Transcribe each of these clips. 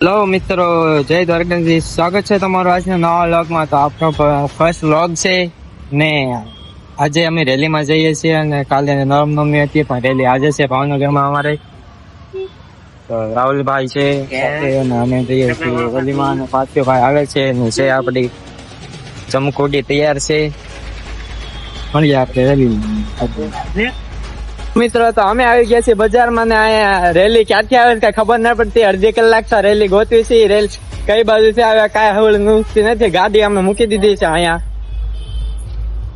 Hello મિત્રો, જય દ્વારકાધીશ. સ્વાગત છે તમારું આજના નવા વ્લોગમાં. તો આપણો ફર્સ્ટ વ્લોગ છે ને આજે અમે રેલીમાં જઈએ છીએ અને કાલે રામનવમી હતી પણ રેલી આજે છે ભાવનગરમાં અમારે. તો રાહુલભાઈ છે સાથે અને અમે જઈએ છીએ રેલીમાં અને પાર્થિવભાઈ આવે છે ને છે આપણી ચમકોડી તૈયાર છે. મળીએ આપણે રેલીમાં. મિત્રો, તો અમે આવી ગયા છીએ બજારમાં ને અહીંયા રેલી ક્યાંથી આવે કઈ ખબર ના પડતી. અડધી કલાક તો રેલી ગોતવી છે. રેલ કઈ બાજુ થી આવે કઈ હવળ નુકતી નથી. ગાડી અમે મૂકી દીધી છે અહીંયા.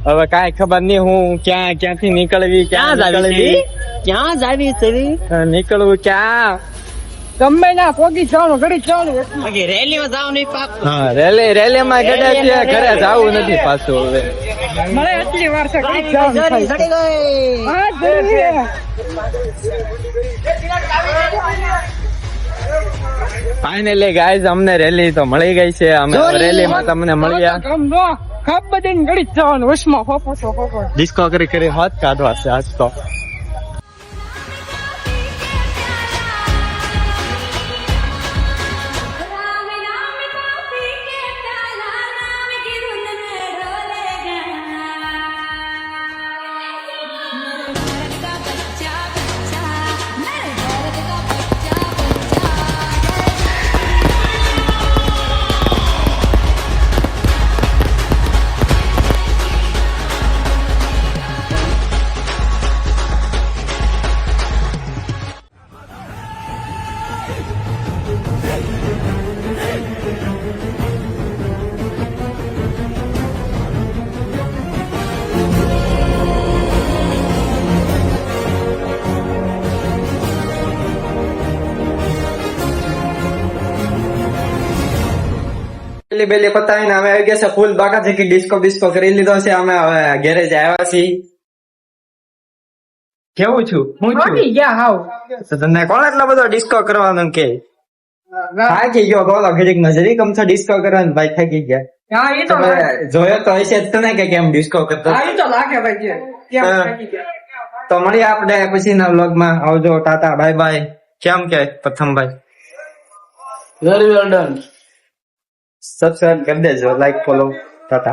હવે કઈ ખબર નહીં હું ક્યાંથી નીકળવી, ક્યાં જાવી નીકળવું ક્યાં ગમે ના પોગી જવાનું ઘડી જવાનું રેલીમાં જવાનું નહીં પાછું. હા, રેલીમાં કદાચ ઘરે જવું નથી પાછું. હવે મળે એટલી વાર છે ઘડી જવાનું ફાઇનલી ગાઈઝ અમને રેલી તો મળી ગઈ છે. અમે રેલીમાં તમને મળ્યા. ડિસ્કો કરી હાથ કાઢવા છે આજ તો. બેલી પતાવીને અમે આવી ગયા છે ફૂલ બાકા છે કે ડિસ્કો બિસ્કો કરી લીધો છે. અમે હવે ગેરેજ આવ્યા છીએ. કેવું છું હું તને કોણ એટલો બધો ડિસ્કો કરવાનો કે થાકી ગયો બોલો ઘડીક નજરી કમ છો ડિસ્કો કરવાનું ભાઈ થાકી ગયા. જોયો તો હશે જ તને કે કેમ ડિસ્કો કરતો. તો મળીએ આપણે પછી ના વ્લોગ માં. આવજો, ટાટા, બાય બાય. કેમ કે પ્રથમભાઈ વેરી વેલ ડન. સબસ્ક્રાઇબ કરી દેજો, લાઈક ફોલો. ટાટા.